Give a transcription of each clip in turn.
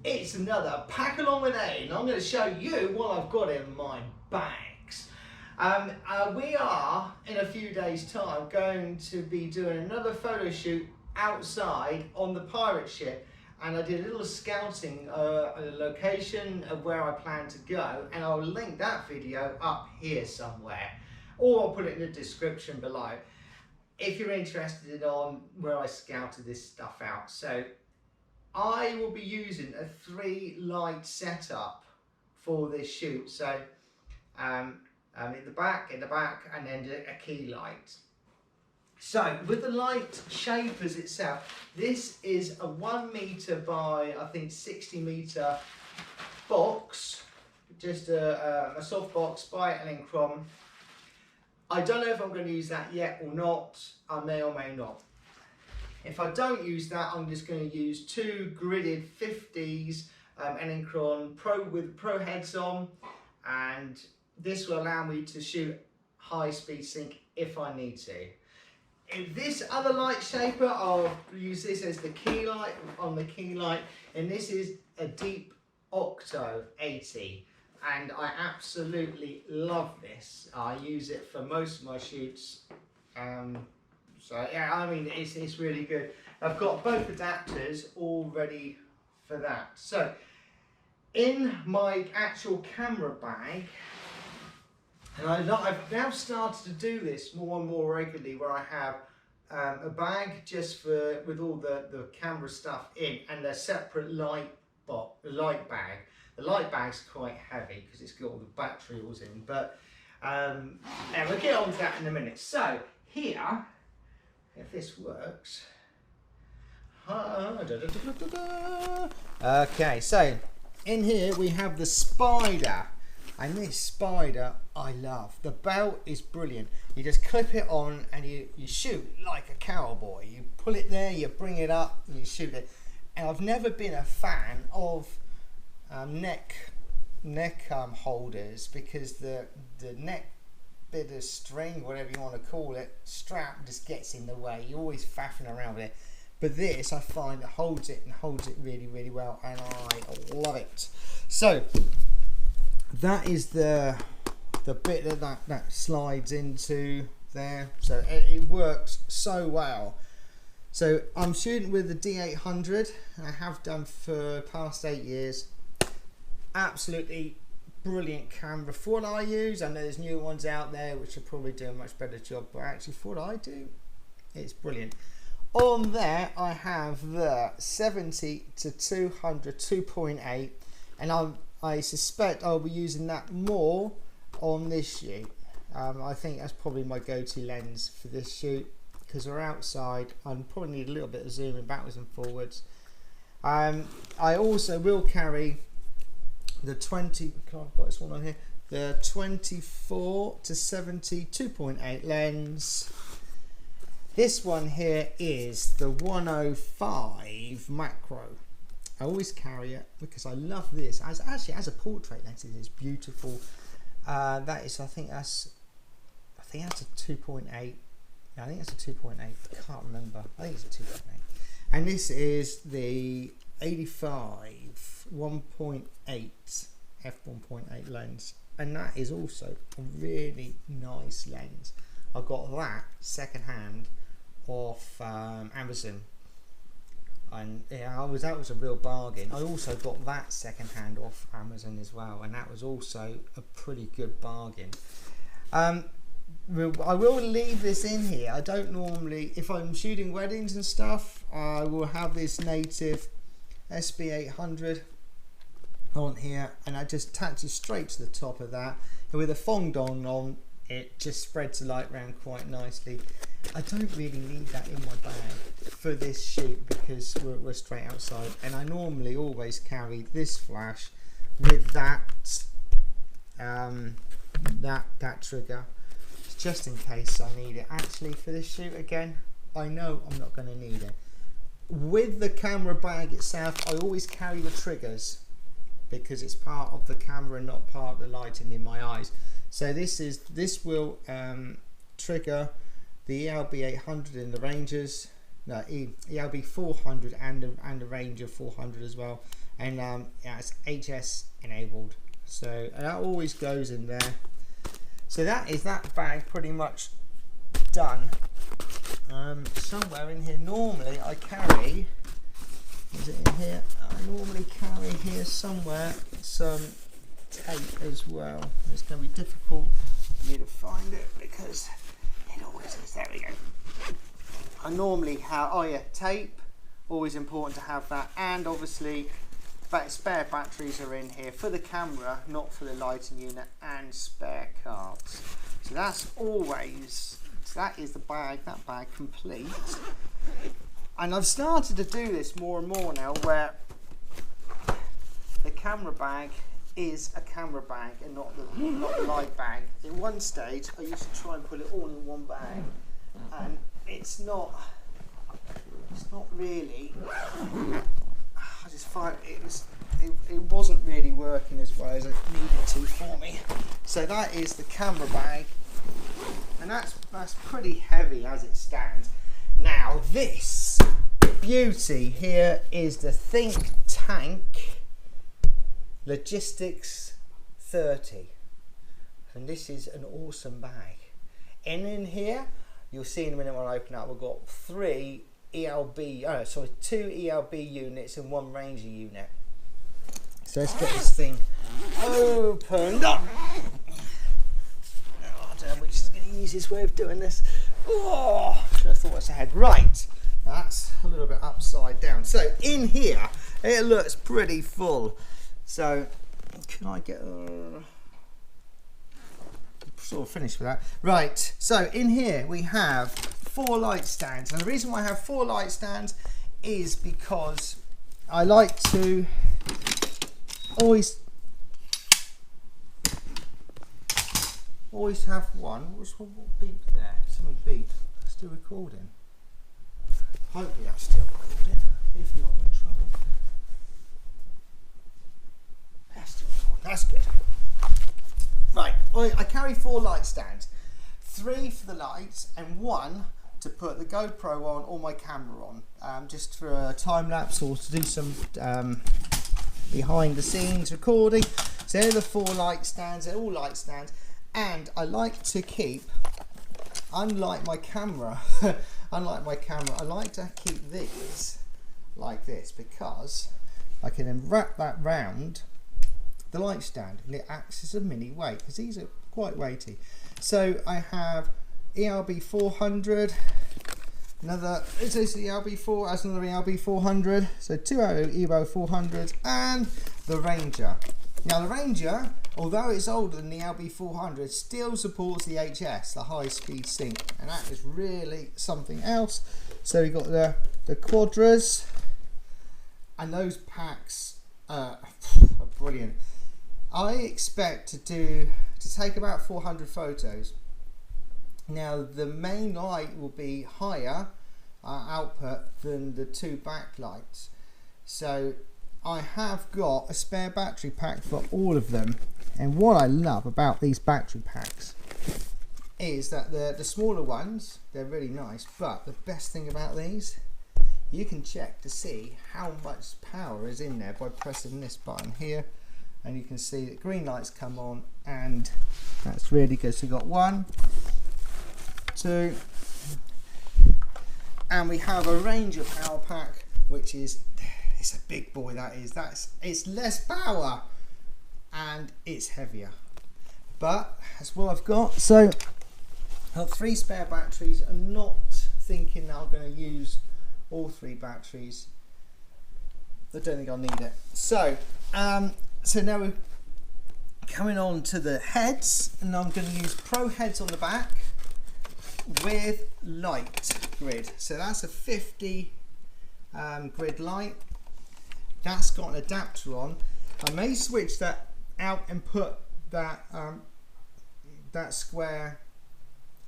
It's another Pack Along with A, and I'm going to show you what I've got in my bags. We are, in a few days' time, going to be doing another photo shoot outside on the pirate ship, and I did a little scouting a location of where I plan to go, and I'll link that video up here somewhere, or I'll put it in the description below if you're interested on where I scouted this stuff out. So I will be using a 3-light setup for this shoot. So in the back, and then a key light. So with the light shapers itself, this is a 1 meter by I think 60 meter box, just a soft box by Elinchrom. I don't know if I'm going to use that yet or not. I may or may not. If I don't use that, I'm just going to use 2 gridded 50s Elinchrom Pro with Pro heads on, and this will allow me to shoot high speed sync if I need to. In this other light shaper, I'll use this as the key light on the key light, and this is a Deep Octo 80. And I absolutely love this. I use it for most of my shoots. So yeah, I mean, it's really good. I've got both adapters all ready for that. So in my actual camera bag, and I've now started to do this more and more regularly, where I have a bag just with all the camera stuff in, and a separate light bag. The light bag's quite heavy because it's got all the batteries in, but and we'll get on to that in a minute. So here, if this works, okay, so in here we have the Spider, and this Spider I love. The belt is brilliant. You just clip it on and you shoot like a cowboy. You pull it there, you bring it up, and you shoot it. And I've never been a fan of neck holders, because the neck bit of string, whatever you want to call it, strap just gets in the way. You're always faffing around with it. But this, I find, it holds it really, really well, and I love it. So that is the bit that slides into there. So it works so well. So I'm shooting with the D800, and I have done for the past 8 years. Absolutely brilliant camera for what I use. I know there's new ones out there which are probably doing a much better job, but actually for what I do, it's brilliant. On there I have the 70 to 200 2.8, and I suspect I'll be using that more on this shoot. I think that's probably my go-to lens for this shoot, because we're outside. I probably need a little bit of zooming backwards and forwards. I also will carry the 20, I've got this one on here, the 24 to 70 2.8 lens. This one here is the 105 macro. I always carry it because I love this. Actually, as a portrait lens, it is beautiful. That is, I think that's a 2.8. Yeah, I think that's a 2.8. I can't remember. I think it's a 2.8. And this is the 85 1.8 f1.8 lens, and that is also a really nice lens. I got that second hand off Amazon, and yeah, that was a real bargain. I also got that second hand off Amazon as well, and that was also a pretty good bargain. I will leave this in here. I don't normally, if I'm shooting weddings and stuff, I will have this native SB800 on here, and I just attach it straight to the top of that, and with a Fongdong on, it just spreads the light around quite nicely. I don't really need that in my bag for this shoot because we're straight outside, and I normally always carry this flash with that trigger, just in case I need it. Actually, for this shoot again, I know I'm not going to need it. With the camera bag itself, I always carry the triggers because it's part of the camera, not part of the lighting in my eyes. So this will trigger the ELB 800 in the Rangers, no, ELB 400 and the Ranger 400 as well, and yeah, it's HS enabled, so that always goes in there. So that is that bag pretty much done. Somewhere in here, normally I carry, is it in here? I normally carry here somewhere some tape as well. It's going to be difficult for me to find it because it always is. There we go. I normally have, oh yeah, tape, always important to have that, and obviously spare batteries are in here for the camera, not for the lighting unit, and spare cards. So that's always, that is the bag, that bag complete. And I've started to do this more and more now, where the camera bag is a camera bag and not the light bag. In one stage I used to try and put it all in one bag, and it's not really, I just find it wasn't really working as well as it needed to for me. So that is the camera bag, and that's pretty heavy as it stands. Now this beauty here is the Think Tank Logistics 30, and this is an awesome bag. And in here, you'll see in a minute when I open up, we've got two ELB units and one Ranger unit. So let's get this thing opened up. Oh, I don't know which is the easiest way of doing this. Oh, I thought it was ahead. Right, that's a little bit upside down. So in here, it looks pretty full. So can I get sort of finished with that? Right, so in here we have 4 light stands, and the reason why I have 4 light stands is because I like to always have one. Which one will beep there? Something beep. Still recording. Hopefully that's still recording. If not, we're in trouble. That's still recording. That's good. Right, I carry 4 light stands. 3 for the lights and 1 to put the GoPro on or my camera on, just for a time lapse or to do some behind the scenes recording. So they're the 4 light stands. They're all light stands, and I like to keep, unlike my camera, I like to keep these like this because I can then wrap that round the light stand and it acts as a mini weight, because these are quite weighty. So I have ELB 400, another, is this the ELB4, as another ELB 400, so 2 ELB 400s, and the Ranger. Now the Ranger, although it's older than the ELB 400, still supports the HS, the high speed sync, and that is really something else. So we've got the Quadras, and those packs are brilliant. I expect to take about 400 photos. Now the main light will be higher output than the 2 backlights, so I have got a spare battery pack for all of them. And what I love about these battery packs is that the smaller ones, they're really nice, but the best thing about these, you can check to see how much power is in there by pressing this button here, and you can see that green lights come on, and that's really good. So we've got 1, 2, and we have a Ranger power pack, which is, it's a big boy. It's less power and it's heavier, but that's what I've got. So I've got 3 spare batteries. I'm not thinking that I'm going to use all 3 batteries. I don't think I'll need it. So so now we're coming on to the heads, and I'm going to use Pro heads on the back with light grid. So that's a 50 grid light. That's got an adapter on. I may switch that out and put that that square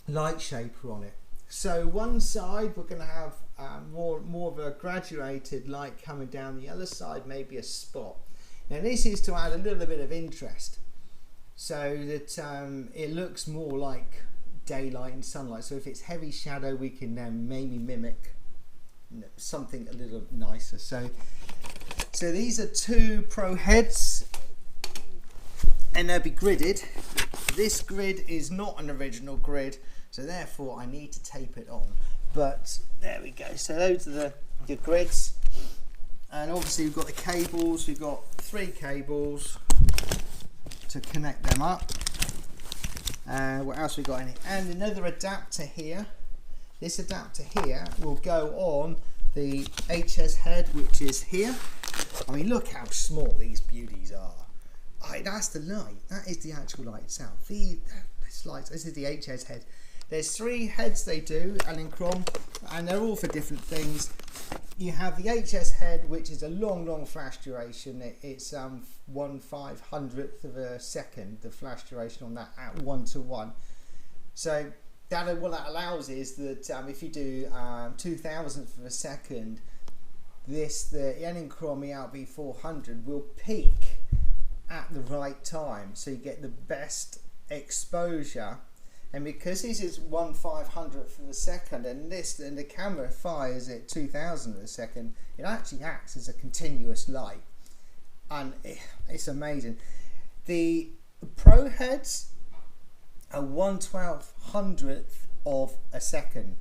light shaper on it. So one side we're going to have more of a graduated light coming down, the other side maybe a spot. Now this is to add a little bit of interest, so that it looks more like daylight and sunlight. So if it's heavy shadow, we can maybe mimic something a little nicer. So so these are 2 Pro heads and they'll be gridded. This grid is not an original grid, so therefore I need to tape it on. But there we go, so those are the grids. And obviously we've got the cables, we've got 3 cables to connect them up. What else we got in it? And another adapter here. This adapter here will go on the HS head, which is here. I mean, look how small these beauties are. That's the light. That is the actual light itself. This is the HS head. There's 3 heads they do, Elinchrom, and they're all for different things. You have the HS head, which is a long flash duration. It's 1/500th of a second, the flash duration on that at 1:1. So what that allows is that if you do 2,000th of a second, the Elinchrom ELB 400 will peak at the right time, so you get the best exposure. And because this is 1/500th of a second, and the camera fires at 2,000 of a second, it actually acts as a continuous light, and it's amazing. The Pro heads are 1/1200th of a second,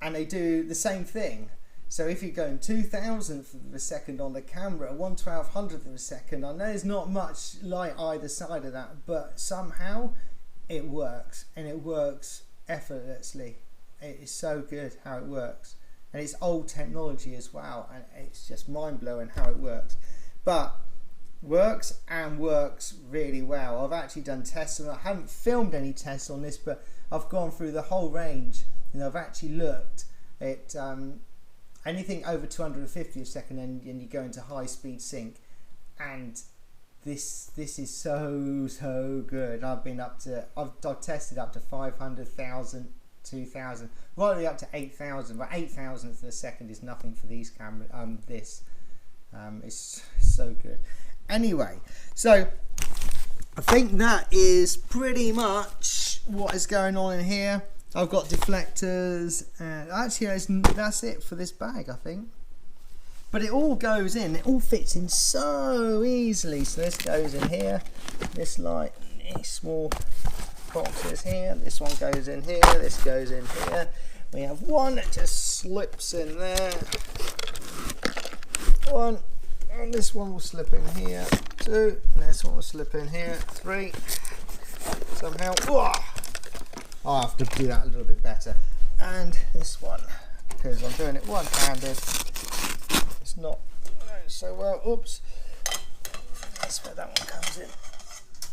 and they do the same thing. So if you're going 2,000th of a second on the camera, 1/1200th of a second, I know there's not much light either side of that, but somehow it works, and it works effortlessly. It is so good how it works, and it's old technology as well, and it's just mind-blowing how it works. But works really well. I've actually done tests, and I haven't filmed any tests on this, but I've gone through the whole range, and I've actually looked at anything over 250 a second, and you go into high speed sync, and this is so good. I've tested up to 500,000, 2,000, right the way up to 8,000. But 8,000th of a second is nothing for these cameras. It's so good. Anyway, so I think that is pretty much what is going on in here. I've got deflectors, and actually that's it for this bag, I think. But it all goes in, it all fits in so easily. So this goes in here, this light, these small boxes here, this one goes in here, this goes in here. We have one that just slips in there, one, and this one will slip in here, 2, and this one will slip in here, 3, somehow. Whoa! I'll have to do that a little bit better. And this one, because I'm doing it one-handed, it's not so well. Oops. That's where that one comes in.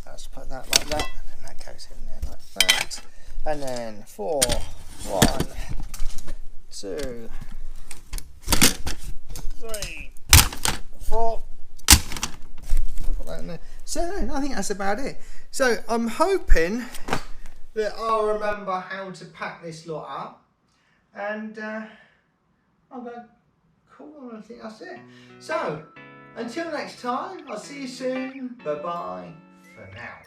Let's put that like that, and that goes in there like that. And then 4, 1, 2, 3, 4. Put that in there. So I think that's about it. So I'm hoping that I'll remember how to pack this lot up, and I'm going cool, I think that's it. So until next time, I'll see you soon. Bye bye for now.